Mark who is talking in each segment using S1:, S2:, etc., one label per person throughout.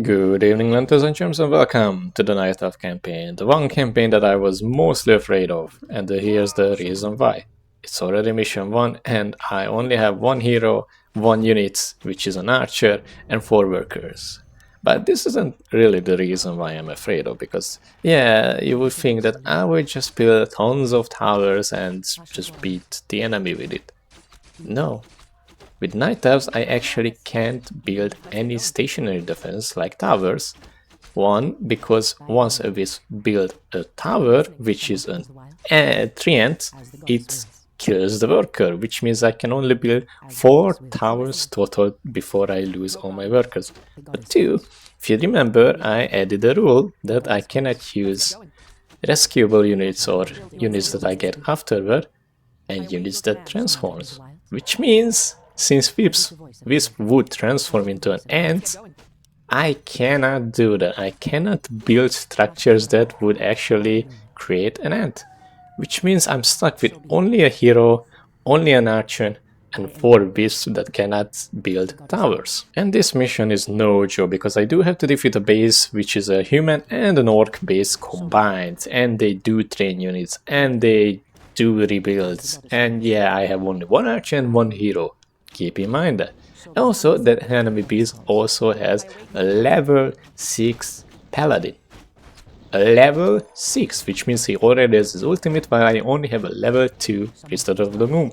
S1: Good evening, Lentils and Chums, and welcome to the Night of campaign, the one campaign that I was mostly afraid of, and here's the reason why. It's already mission 1, and I only have 1 hero, 1 unit, which is an archer, and 4 workers. But this isn't really the reason why I'm afraid of, because, yeah, you would think that I would just build tons of towers and just beat the enemy with it. No, with night elves, I actually can't build any stationary defense like towers. One, because once I build a tower, which is an treant, it kills the worker, which means I can only build 4 towers total before I lose all my workers. But 2, if you remember, I added a rule that I cannot use rescuable units or units that I get afterward and units that transforms, which means since Wisp would transform into an ant, I cannot do that. I cannot build structures that would actually create an ant, which means I'm stuck with only a hero, only an archer, and 4 wisps that cannot build towers. And this mission is no joke, because I do have to defeat a base which is a human and an orc base combined, and they do train units, and they do rebuilds, and yeah, I have only 1 archer and 1 hero. Keep in mind that. Also, that enemy beast also has a level 6 paladin. A level 6, which means he already has his ultimate, while I only have a level 2 Priestess of the Moon.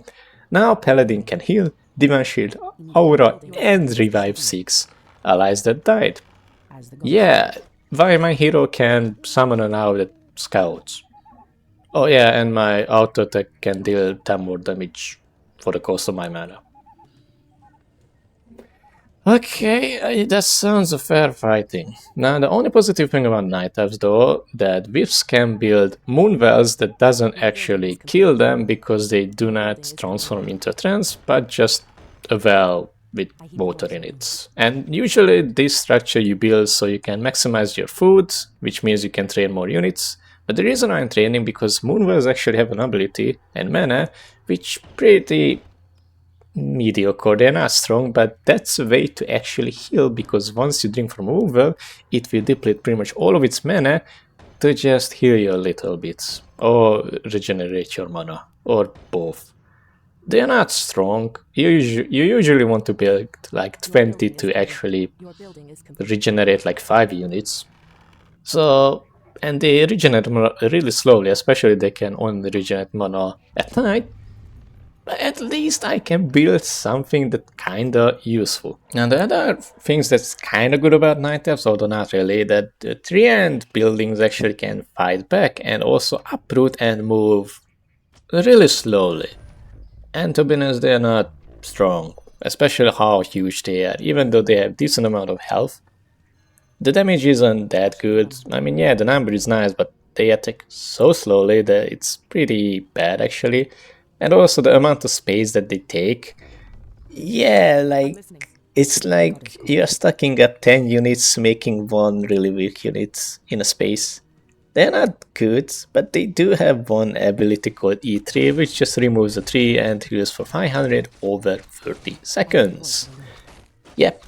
S1: Now Paladin can heal, Divine Shield, Aura, and revive 6 allies that died. Yeah, while my hero can summon an owl that scouts. Oh yeah, and my auto attack can deal 10 more damage for the cost of my mana. Okay, that sounds a fair fighting. Now, the only positive thing about night elves, though, that wisps can build moonwells that doesn't actually kill them because they do not transform into a trance, but just a well with water in it. And usually this structure you build so you can maximize your food, which means you can train more units. But the reason I'm training because moonwells actually have an ability and mana which pretty mediocre. They're not strong, but that's a way to actually heal, because once you drink from a well, it will deplete pretty much all of its mana to just heal you a little bit, or regenerate your mana, or both. They're not strong. You usually want to build like 20 to actually regenerate like 5 units. So, and they regenerate really slowly, especially they can only regenerate mana at night. But at least I can build something that kinda useful. And the other things that's kinda good about night elves, although not really, that the treant buildings actually can fight back and also uproot and move really slowly. And to be honest, they're not strong, especially how huge they are, even though they have decent amount of health. The damage isn't that good. I mean, yeah, the number is nice, but they attack so slowly that it's pretty bad actually. And also the amount of space that they take. Yeah, like, it's like you're stacking up 10 units making 1 really weak unit in a space. They're not good, but they do have one ability called E3, which just removes a tree and heals for 500 over 30 seconds. Yep.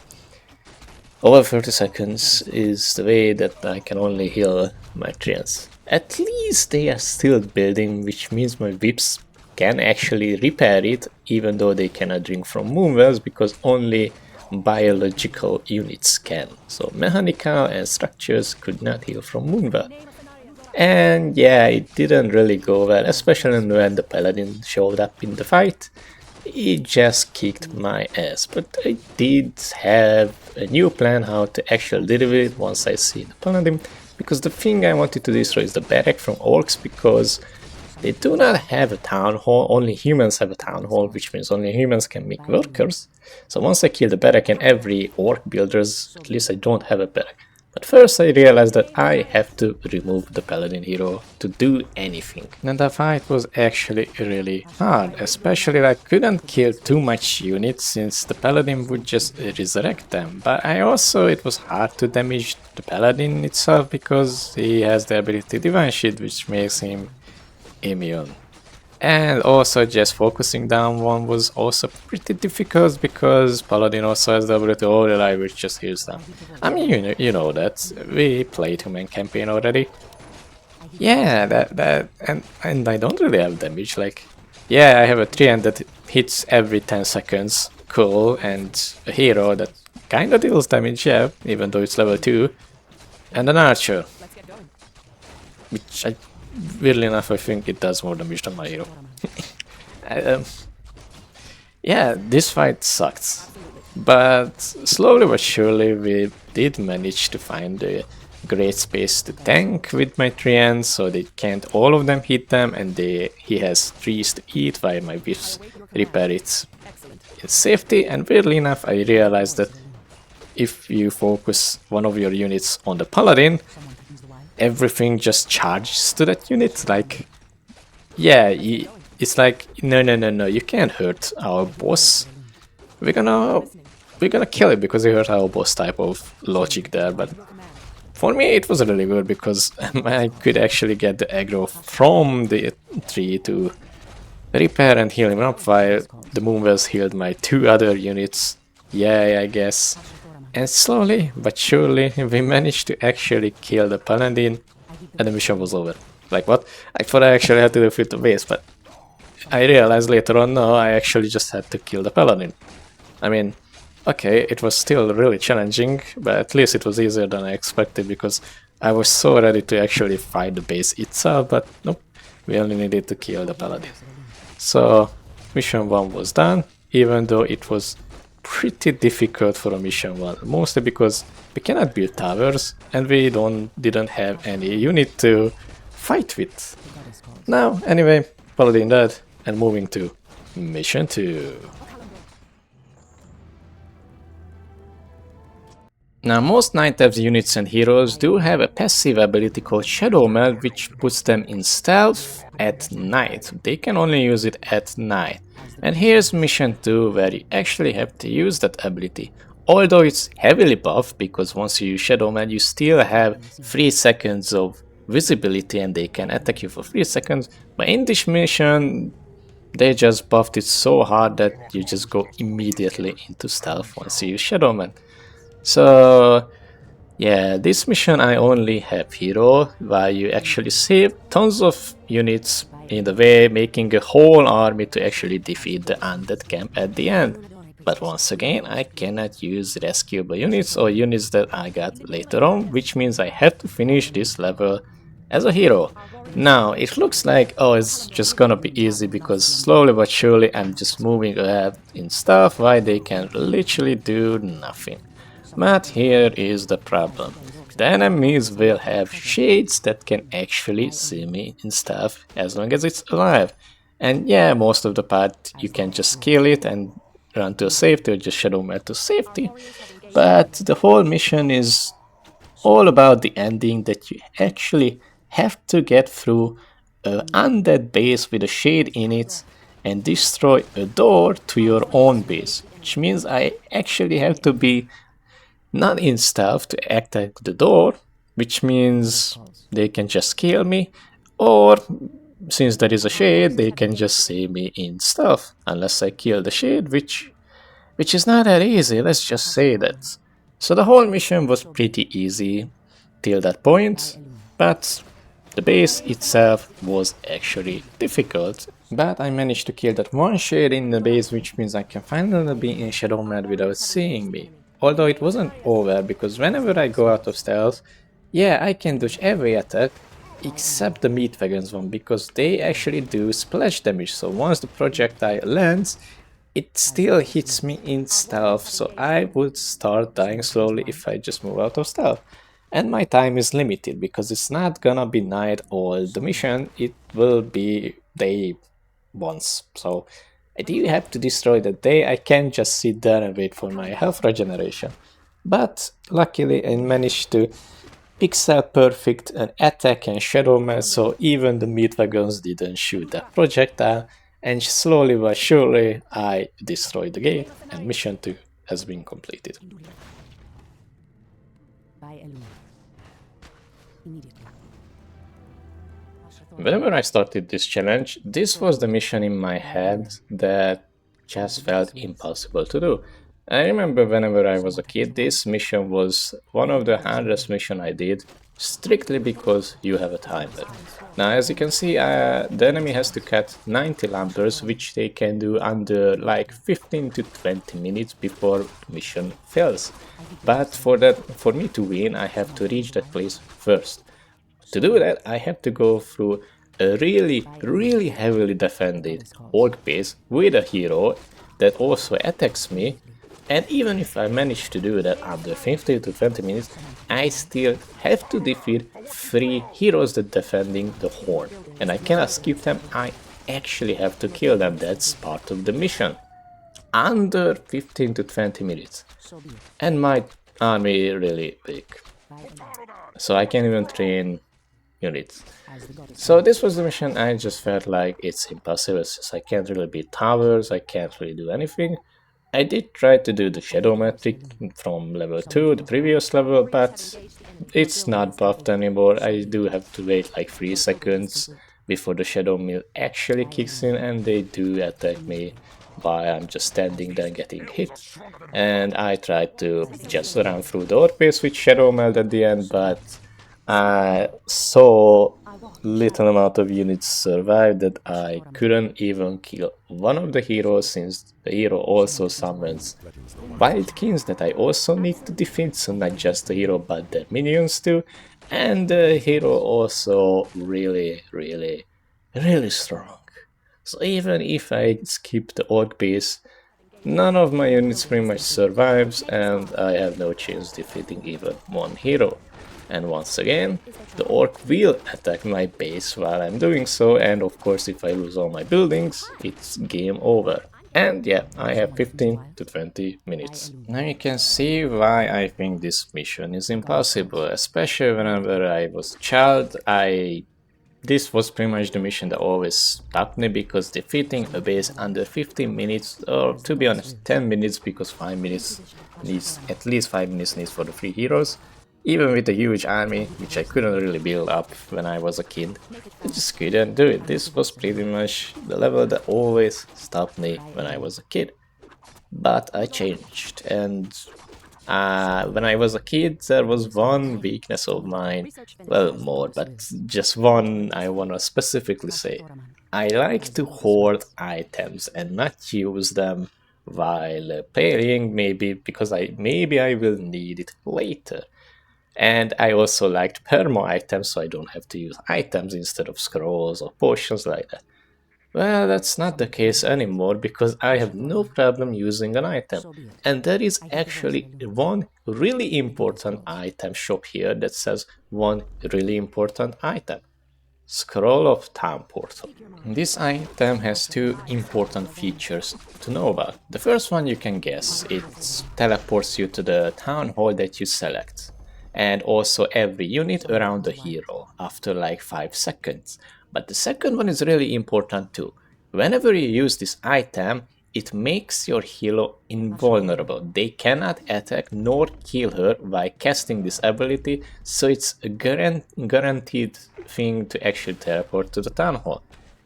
S1: Over 30 seconds is the way that I can only heal my treants. At least they are still building, which means my whips can actually repair it, even though they cannot drink from moonwells, because only biological units can. So mechanical and structures could not heal from moonwell. And yeah, it didn't really go well, especially when the paladin showed up in the fight. He just kicked my ass, but I did have a new plan how to actually deal with it once I see the paladin, because the thing I wanted to destroy is the barrack from orcs, because they do not have a town hall, only humans have a town hall, which means only humans can make workers. So once I kill the barrack and every orc builders, at least I don't have a barrack. But first I realized that I have to remove the paladin hero to do anything. And the fight was actually really hard, especially I couldn't kill too much units since the paladin would just resurrect them. But it was hard to damage the paladin itself because he has the ability Divine Shield, which makes him immune. And also just focusing down one was also pretty difficult because Paladin also has the ability to override, which just heals them. I mean, you know that. We played human campaign already. Yeah, and I don't really have damage, like, yeah, I have a treant that hits every 10 seconds, cool, and a hero that kinda deals damage, yeah, even though it's level 2, and an archer, which I, weirdly enough, I think it does more damage than my hero. um, yeah, this fight sucked, but slowly but surely we did manage to find a great space to tank with my treants, so they can't all of them hit them, and he has trees to eat while my whiffs repair it in safety. And weirdly enough, I realized that if you focus one of your units on the paladin, everything just charges to that unit. Like, yeah, it's like, no, you can't hurt our boss. We're gonna kill it because you hurt our boss type of logic there. But for me, it was really good because I could actually get the aggro from the tree to repair and heal him up while the Moonwells healed my 2 other units. Yay, I guess. And slowly but surely we managed to actually kill the paladin and the mission was over. Like, what? I thought I actually had to defeat the base, but I realized later on, no, I actually just had to kill the paladin. I mean, okay, it was still really challenging, but at least it was easier than I expected because I was so ready to actually fight the base itself, but nope, we only needed to kill the paladin. So mission 1 was done, even though it was pretty difficult for a mission 1, mostly because we cannot build towers and we didn't have any unit to fight with. Now, anyway, paladin dead, and moving to mission 2. Now, most Night Elves units and heroes do have a passive ability called Shadow Meld, which puts them in stealth at night. They can only use it at night. And here's mission 2, where you actually have to use that ability. Although it's heavily buffed, because once you use Shadow Meld, you still have 3 seconds of visibility and they can attack you for 3 seconds. But in this mission, they just buffed it so hard that you just go immediately into stealth once you use Shadow Meld. So yeah, this mission I only have hero, while you actually save tons of units in the way, making a whole army to actually defeat the undead camp at the end. But once again, I cannot use rescuable units or units that I got later on, which means I have to finish this level as a hero. Now, it looks like, oh, it's just gonna be easy because slowly but surely I'm just moving ahead in stuff while they can literally do nothing. But here is the problem. The enemies will have shades that can actually see me in stuff as long as it's alive. And yeah, most of the part you can just kill it and run to safety or just shadow meld to safety. But the whole mission is all about the ending that you actually have to get through an undead base with a shade in it and destroy a door to your own base. Which means I actually have to be not in stealth to attack the door, which means they can just kill me, or since there is a shade, they can just see me in stealth, unless I kill the shade, which is not that easy, let's just say that. So the whole mission was pretty easy till that point, but the base itself was actually difficult. But I managed to kill that one shade in the base, which means I can finally be in Shadow Meld without seeing me. Although it wasn't over, because whenever I go out of stealth, yeah, I can dodge every attack, except the meat wagons one, because they actually do splash damage, so once the projectile lands, it still hits me in stealth, so I would start dying slowly if I just move out of stealth. And my time is limited, because it's not gonna be night all the mission, it will be day once, so I do have to destroy the day. I can't just sit there and wait for my health regeneration. But luckily I managed to pixel perfect an attack and shadow meld, so even the meat wagons didn't shoot that projectile, and slowly but surely I destroyed the gate and mission 2 has been completed. Whenever I started this challenge, this was the mission in my head that just felt impossible to do. I remember whenever I was a kid, this mission was one of the hardest mission I did, strictly because you have a timer. Now, as you can see, the enemy has to cut 90 lumbers, which they can do under like 15 to 20 minutes before the mission fails. But for me to win, I have to reach that place first. To do that, I have to go through a really heavily defended orc base with a hero that also attacks me, and even if I manage to do that under 15 to 20 minutes, I still have to defeat 3 heroes that defending the horn, and I cannot skip them, I actually have to kill them, that's part of the mission. Under 15 to 20 minutes. And my army really big. So I can't even train units. So this was the mission. I just felt like it's impossible since I can't really beat towers, I can't really do anything. I did try to do the shadow metric from level 2, the previous level, but it's not buffed anymore. I do have to wait like 3 seconds before the shadow mill actually kicks in, and they do attack me while I'm just standing there getting hit. And I tried to just run through the orc base with shadow meld at the end, but so little amount of units survived that I couldn't even kill one of the heroes, since the hero also summons wild kings that I also need to defeat, so not just the hero but the minions too, and the hero also really strong. So even if I skip the orc base, none of my units pretty much survives, and I have no chance defeating even one hero. And once again, the orc will attack my base while I'm doing so, and of course if I lose all my buildings, it's game over. And yeah, I have 15 to 20 minutes. Now you can see why I think this mission is impossible, especially whenever I was a child. This was pretty much the mission that always stopped me, because defeating a base under 15 minutes, or to be honest 10 minutes, because 5 minutes needs, at least 5 minutes needs for the 3 heroes. Even with a huge army, which I couldn't really build up when I was a kid, I just couldn't do it. This was pretty much the level that always stopped me when I was a kid. But I changed, and when I was a kid there was one weakness of mine, well more, but just one I wanna specifically say. I like to hoard items and not use them while playing, maybe because maybe I will need it later. And I also liked perma items, so I don't have to use items instead of scrolls or potions like that. Well, that's not the case anymore, because I have no problem using an item. And there is actually one really important item shop here that says one really important item. Scroll of Town Portal. This item has 2 important features to know about. The first one you can guess, it teleports you to the town hall that you select, and also every unit around the hero after like 5 seconds. But the second one is really important too. Whenever you use this item, it makes your hero invulnerable. They cannot attack nor kill her by casting this ability, so it's a guaranteed thing to actually teleport to the town hall.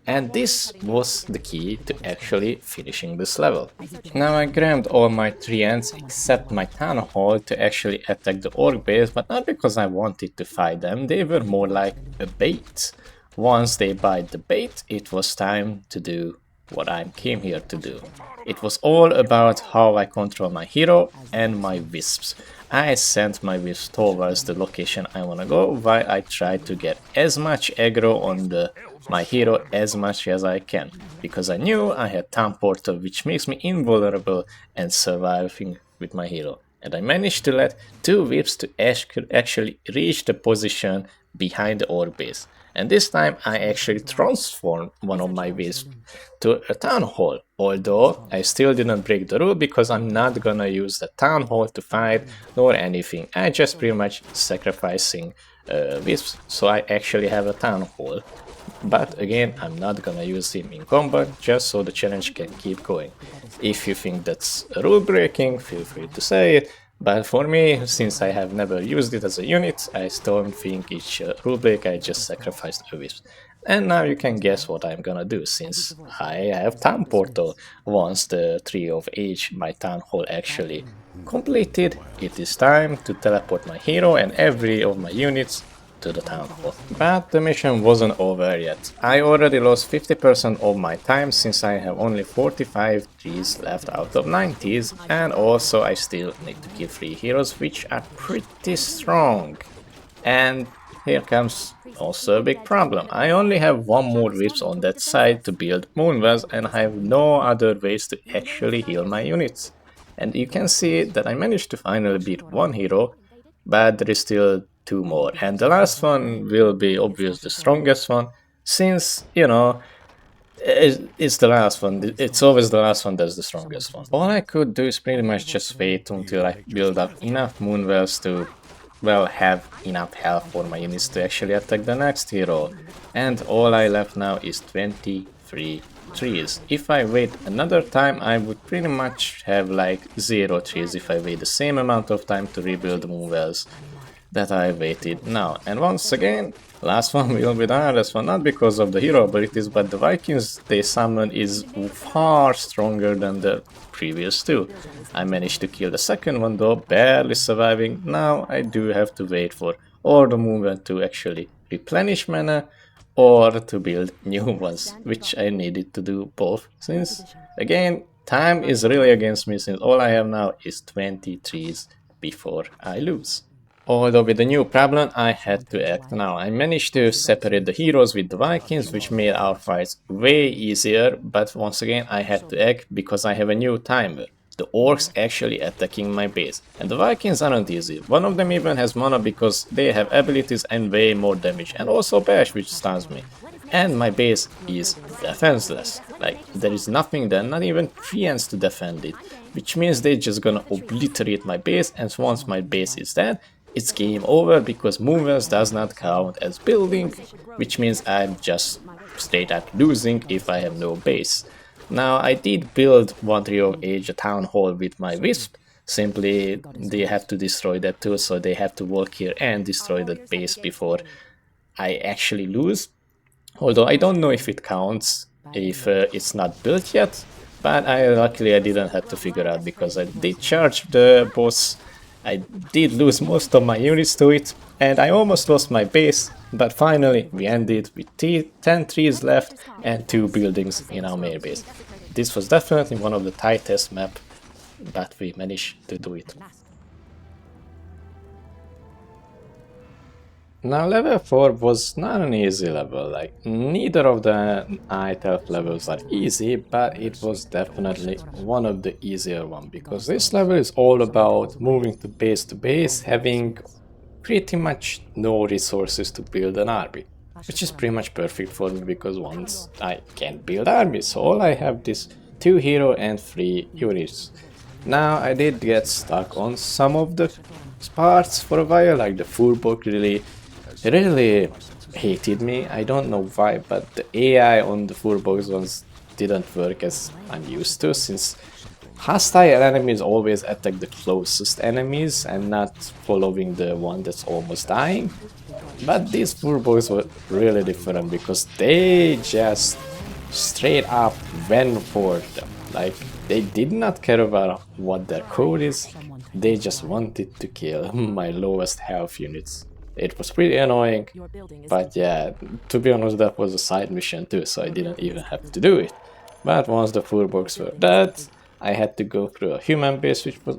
S1: And this was the key to actually finishing this level. Now I grabbed all my treants except my town hall to actually attack the orc base, but not because I wanted to fight them, they were more like a bait. Once they bite the bait, it was time to do what I came here to do. It was all about how I control my hero and my wisps. I sent my wisps towards the location I wanna go, while I tried to get as much aggro on my hero as much as I can, because I knew I had Town Portal, which makes me invulnerable and surviving with my hero. And I managed to let 2 whips to actually reach the position behind the orc base. And this time I actually transformed one of my wisps to a town hall, although I still didn't break the rule, because I'm not gonna use the town hall to fight nor anything. I just pretty much sacrificing wisps, so I actually have a town hall. But again, I'm not gonna use him in combat, just so the challenge can keep going. If you think that's rule breaking, feel free to say it. But for me, since I have never used it as a unit, I don't think it's rule break, I just sacrificed a wisp. And now you can guess what I'm gonna do, since I have Town Portal. Once the Tree of Age, my Town Hall, actually completed, it is time to teleport my hero and every of my units to the Town Hall. But the mission wasn't over yet. I already lost 50% of my time, since I have only 45 trees left out of 90s, and also I still need to kill 3 heroes, which are pretty strong. And here comes also a big problem. I only have one more wisp on that side to build Moonwells, and I have no other ways to actually heal my units. And you can see that I managed to finally beat one hero, but there is still 2 more. And the last one will be obviously the strongest one, since, you know, it's the last one. It's always the last one that's the strongest one. All I could do is pretty much just wait until I build up enough Moonwells to, well, have enough health for my units to actually attack the next hero. And all I left now is 23 trees. If I wait another time, I would pretty much have like 0 trees if I wait the same amount of time to rebuild the Moonwells that I waited now. And once again, last one will be the hardest one, not because of the hero abilities, but the Vikings they summon is far stronger than the previous 2. I managed to kill the second one though, barely surviving. Now I do have to wait for all the movement to actually replenish mana, or to build new ones, which I needed to do both, since, again, time is really against me, since all I have now is 20 trees before I lose. Although with the new problem, I had to act now. I managed to separate the heroes with the Vikings, which made our fights way easier, but once again I had to act because I have a new timer. The orcs actually attacking my base, and the Vikings aren't easy. One of them even has mana because they have abilities and way more damage, and also bash, which stuns me. And my base is defenseless. Like, there is nothing there, not even treants to defend it, which means they're just gonna obliterate my base, and once my base is dead, it's game over because Moonwells does not count as building, which means I'm just straight up losing if I have no base. Now I did build one Tree of Age, a Town Hall with my Wisp, simply they have to destroy that too, so they have to walk here and destroy that base before I actually lose. Although I don't know if it counts if it's not built yet, but luckily I didn't have to figure out because I did charge the boss. I did lose most of my units to it, and I almost lost my base, but finally we ended with 10 trees left and 2 buildings in our main base. This was definitely one of the tightest map, but we managed to do it. Now level 4 was not an easy level, like neither of the Night Elf levels are easy, but it was definitely one of the easier ones, because this level is all about moving to base, having pretty much no resources to build an army, which is pretty much perfect for me because once I can't build armies, so all I have is 2 hero and 3 units. Now I did get stuck on some of the parts for a while, like the Furbolg really hated me. I don't know why, but the AI on the Furbolg ones didn't work as I'm used to, since hostile enemies always attack the closest enemies and not following the one that's almost dying. But these Furbolgs were really different because they just straight up went for them. Like, they did not care about what their code is, they just wanted to kill my lowest health units. It was pretty annoying, but yeah, to be honest, that was a side mission too, so I didn't even have to do it. But once the Furbolgs were dead, I had to go through a human base, which was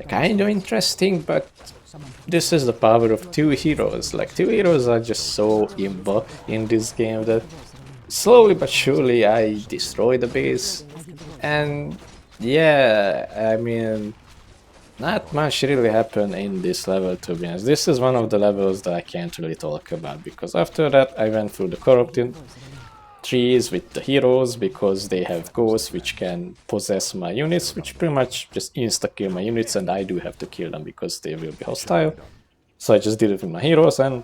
S1: kind of interesting, but this is the power of 2 heroes. Like, 2 heroes are just so imba in this game that slowly but surely I destroy the base. And yeah, I mean, not much really happened in this level, to be honest. This is one of the levels that I can't really talk about, because after that I went through the corrupted trees with the heroes, because they have ghosts which can possess my units, which pretty much just insta-kill my units, and I do have to kill them because they will be hostile. So I just did it with my heroes, and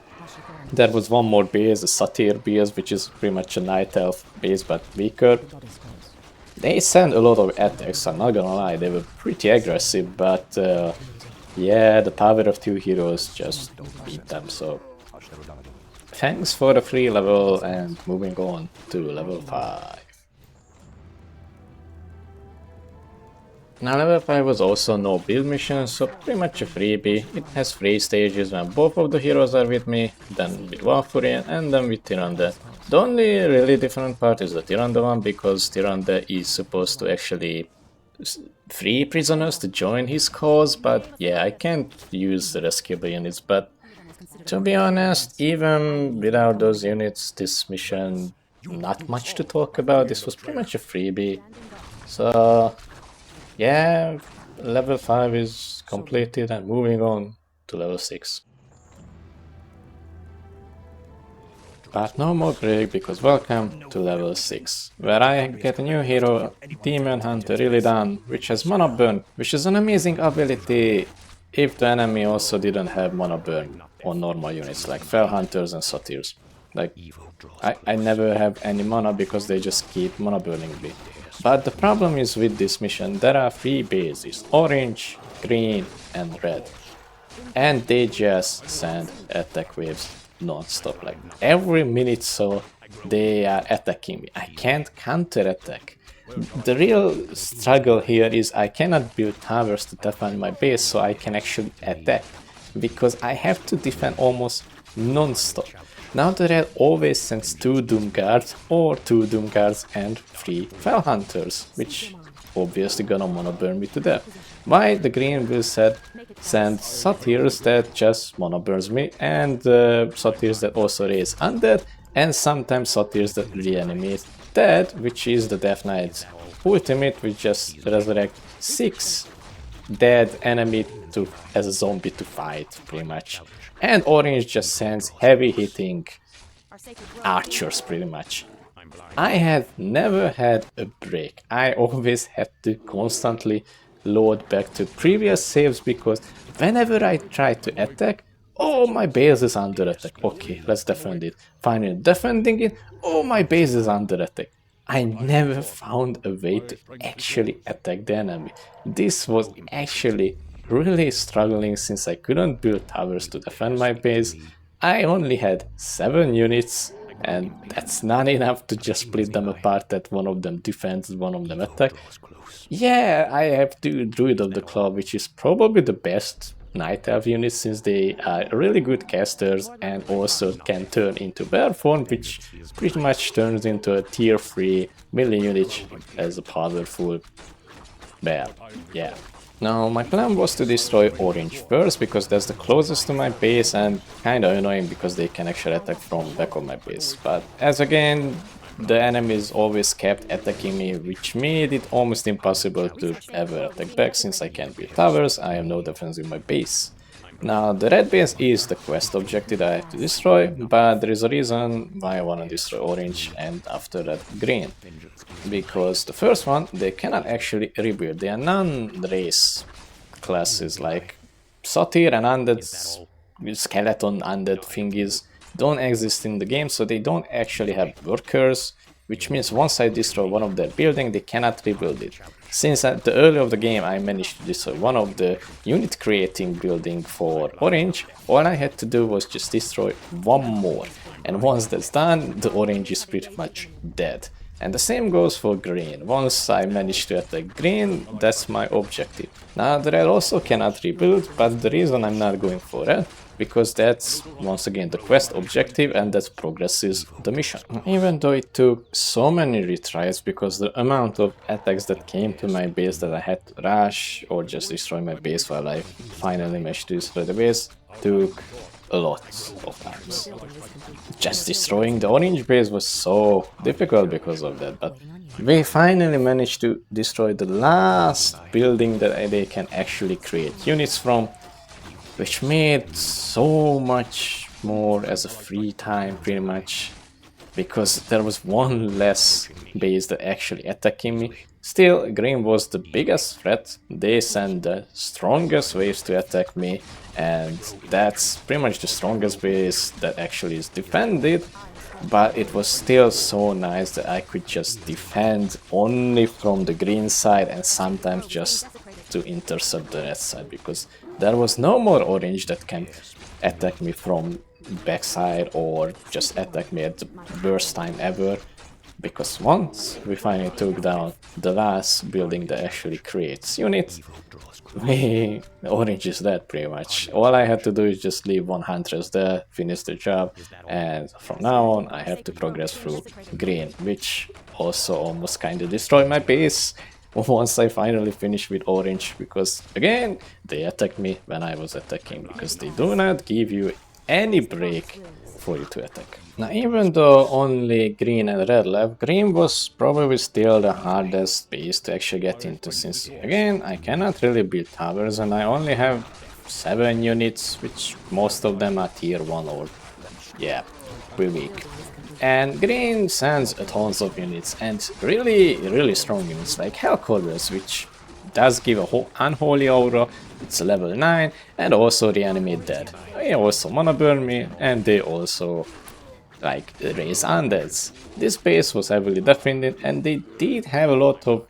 S1: there was one more base, a Satyr base, which is pretty much a Night Elf base but weaker. They sent a lot of attacks, I'm not gonna lie, they were pretty aggressive, but yeah, the power of 2 heroes just beat them, so thanks for the free level and moving on to level 5. Now level 5 was also no build mission, so pretty much a freebie. It has 3 stages when both of the heroes are with me, then with Warfurian and then with Tyrande. The only really different part is the Tyrande one, because Tyrande is supposed to actually free prisoners to join his cause, but yeah, I can't use the rescuable units, but to be honest, even without those units, this mission, not much to talk about. This was pretty much a freebie, so yeah, level 5 is completed and moving on to level 6. But no more break, because welcome to level 6, where I get a new hero, Demon Hunter Illidan, which has Mana Burn, which is an amazing ability if the enemy also didn't have Mana Burn on normal units like Fell Hunters and Satyrs. Like, I never have any mana because they just keep Mana Burning me. But the problem is with this mission, there are 3 bases, orange, green and red. And they just send attack waves non-stop, like every minute so they are attacking me. I can't counter-attack. The real struggle here is I cannot build towers to defend my base so I can actually attack, because I have to defend almost non-stop. Now the red always sends 2 Doom Guards or 2 Doom Guards and 3 Fell Hunters, which obviously gonna Mana Burn me to death. Why the green will send Satyrs that just Mana Burns me, and Satyrs that also raise Undead, and sometimes Satyrs that reanimate Dead, which is the Death Knight's ultimate, which just resurrect 6 dead enemy as a zombie to fight, pretty much. And orange just sends heavy hitting archers, pretty much. I had never had a break. I always had to constantly load back to previous saves, because whenever I try to attack, oh, my base is under attack. Okay, let's defend it. Finally defending it, oh, my base is under attack. I never found a way to actually attack the enemy. This was actually really struggling, since I couldn't build towers to defend my base. I only had 7 units, and that's not enough to just split them apart, that one of them defends, one of them attack. Yeah, I have the Druid of the Claw, which is probably the best Night Elf unit, since they are really good casters and also can turn into bear form, which pretty much turns into a tier 3 melee unit as a powerful bear. Yeah. Now my plan was to destroy orange first, because that's the closest to my base and kinda annoying because they can actually attack from back of my base. But as again, the enemies always kept attacking me, which made it almost impossible to ever attack back, since I can't build towers, I have no defense in my base. Now the red base is the quest objective I have to destroy, but there is a reason why I want to destroy orange and after that green. Because the first one, they cannot actually rebuild, they are non-race classes, like Satyr and Undead, skeleton Undead thingies don't exist in the game, so they don't actually have workers, which means once I destroy one of their building, they cannot rebuild it. Since at the early of the game I managed to destroy one of the unit creating building for orange, all I had to do was just destroy one more, and once that's done, the orange is pretty much dead. And the same goes for green. Once I manage to attack green, that's my objective. Now the red also cannot rebuild, but the reason I'm not going for red, because that's once again the quest objective and that progresses the mission. Even though it took so many retries, because the amount of attacks that came to my base that I had to rush or just destroy my base while I finally managed to destroy the base took a lot of times. Just destroying the orange base was so difficult because of that, but we finally managed to destroy the last building that they can actually create units from, which made so much more as a free time, pretty much, because there was one less base that actually attacking me. Still, green was the biggest threat. They sent the strongest waves to attack me, and that's pretty much the strongest base that actually is defended. But it was still so nice that I could just defend only from the green side and sometimes just to intercept the red side, because there was no more orange that can attack me from backside or just attack me at the worst time ever. Because once we finally took down the last building that actually creates units, Orange is dead pretty much. All I had to do is just leave one Huntress there, finish the job, and from now on I have to progress through Green, which also almost kinda destroyed my base once I finally finish with Orange, because again, they attacked me when I was attacking, because they do not give you any break for you to attack. Now, even though only Green and Red left, Green was probably still the hardest base to actually get into, since again, I cannot really build towers and I only have 7 units, which most of them are tier 1 or yeah, pretty weak. And Green sends a tons of units and really strong units like Hellcallers, which does give a unholy aura. It's a level 9 and also reanimate dead. They also mana burn me and they also like raise undeads. This base was heavily defended and they did have a lot of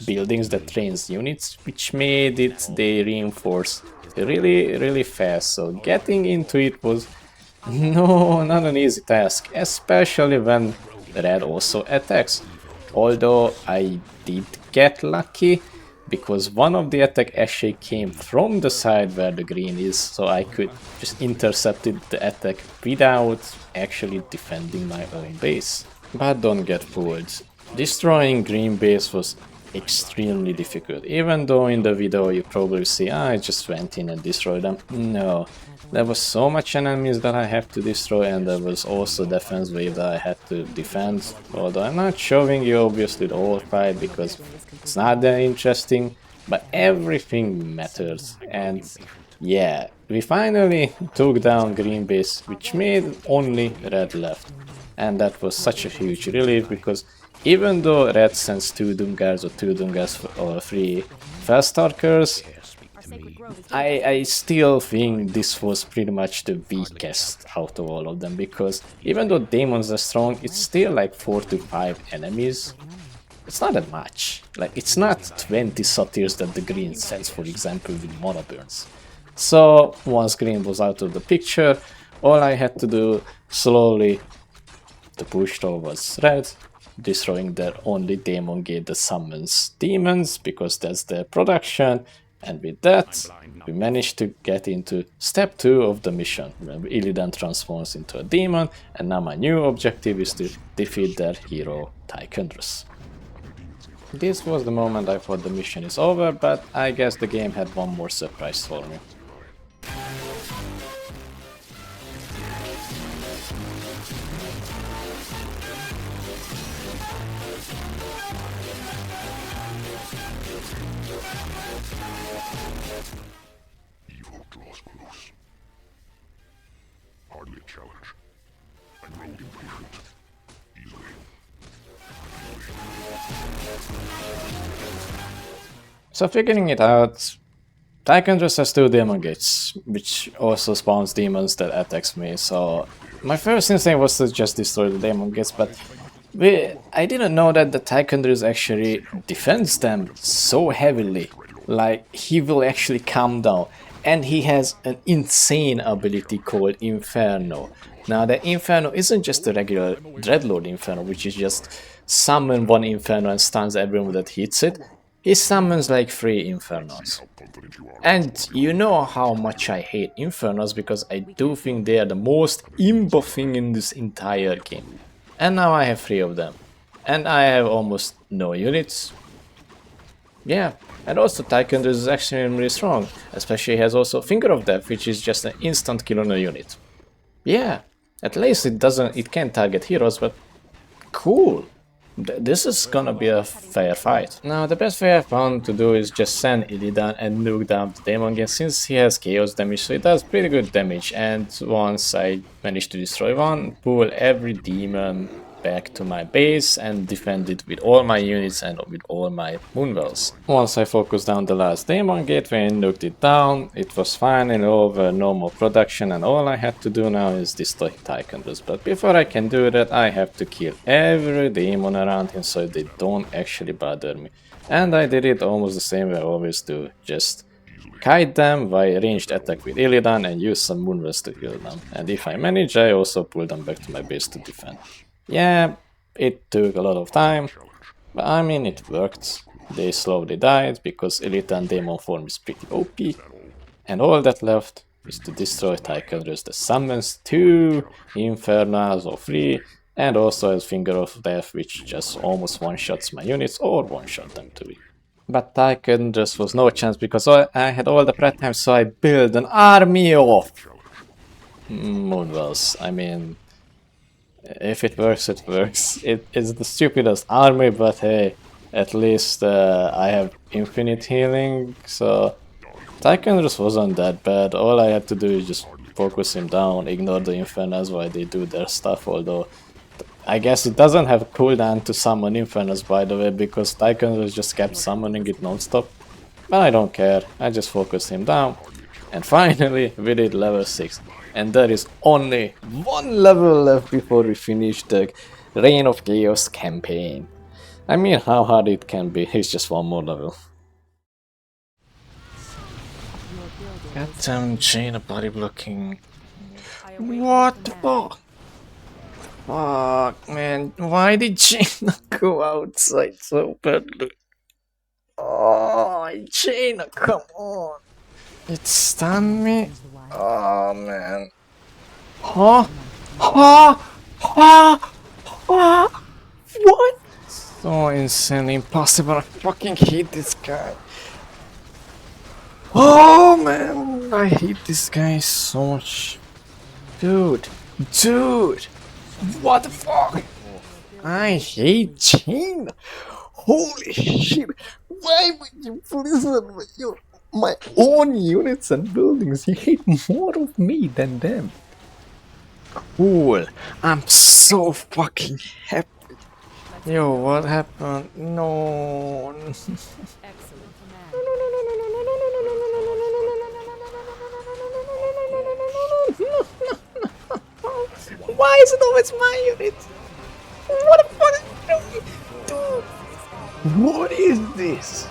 S1: buildings that trains units, which made it they reinforce really fast. So getting into it was not an easy task, especially when Red also attacks. Although I did get lucky, because one of the attack actually came from the side where the green is, so I could just intercept the attack without actually defending my own base. But don't get fooled, destroying green base was extremely difficult, even though in the video you probably see I just went in and destroyed them. No, there was so much enemies that I have to destroy, and there was also defense wave that I had to defend, although I'm not showing you obviously the whole fight because it's not that interesting, but everything matters. And yeah, we finally took down green base, which made only red left, and that was such a huge relief, because even though red sends 2 Doomguards or 2 Doomguards or 3 Felstalkers, I still think this was pretty much the weakest out of all of them, because even though demons are strong, it's still like 4 to 5 enemies. It's not that much. Like, it's not 20 satyrs that the green sends, for example, with mana burns. So once green was out of the picture, all I had to do slowly to push towards red, destroying their only demon gate that summons demons, because that's their production. And with that, we managed to get into step 2 of the mission, when Illidan transforms into a demon, and now my new objective is to defeat their hero, Tychondrus. This was the moment I thought the mission is over, but I guess the game had one more surprise for me.
S2: Evil draws close. Hardly a challenge. I grow impatient. Easily.
S1: So figuring it out, Tychondrus has 2 demon gates, which also spawns demons that attacks me, so my first instinct was to just destroy the demon gates, but I didn't know that the Tychondrus actually defends them so heavily. Like, he will actually come down, and he has an insane ability called Inferno. Now, the Inferno isn't just a regular Dreadlord Inferno, which is just summon 1 Inferno and stuns everyone that hits it. He summons like 3 Infernos. And you know how much I hate Infernos, because I do think they are the most imbo thing in this entire game. And now I have 3 of them. And I have almost no units. Yeah, and also Tychondrus is actually really strong, especially he has also Finger of Death, which is just an instant kill on a unit. Yeah, at least it can't target heroes, but cool. This is gonna be a fair fight. Now, the best way I found to do is just send Illidan and nuke down the demon again, since he has chaos damage, so it does pretty good damage. And once I managed to destroy one, pull every demon back to my base and defend it with all my units and with all my moonwells. Once I focused down the last demon gateway and nuked it down, it was finally over, normal production, and all I had to do now is destroy Tychondrus. But before I can do that, I have to kill every demon around him so they don't actually bother me. And I did it almost the same way I always do, just kite them via ranged attack with Illidan and use some moonwells to heal them. And if I manage, I also pull them back to my base to defend. Yeah, it took a lot of time, but I mean it worked. They slowly died because Illidan Demon form is pretty OP, and all that left is to destroy Tychonus that summons 2 Infernals or 3, and also has Finger of Death, which just almost one-shots my units or one-shot them to win. But Tychon just was no chance because I had all the prep time, so I built an army of Moonwells. I mean, if it works, it works. It's the stupidest army, but hey, at least I have infinite healing, so Tychon just wasn't that bad. All I had to do is just focus him down, ignore the Infernals while they do their stuff, although I guess it doesn't have a cooldown to summon Infernals, by the way, because Tychon just kept summoning it non-stop. But I don't care, I just focused him down. And finally, we did level 6. And there is only 1 level left before we finish the Reign of Chaos campaign. I mean, how hard it can be, it's just 1 more level. Goddamn Jaina body blocking. What the fuck? Fuck, man. Why did Jaina go outside so badly? Oh, Jaina, come on. It stunned me? Oh, man. Huh? Huh? Huh? Huh? What? So insanely impossible. I fucking hate this guy. Oh, man. I hate this guy so much. Dude. What the fuck? I hate Jaina. Holy shit. Why would you listen with my own units and buildings? You hate more of me than them. Cool. I'm so fucking happy. Yo, what happened? No. Why is it always my unit? What the fuck is it doing? Dude, what is this?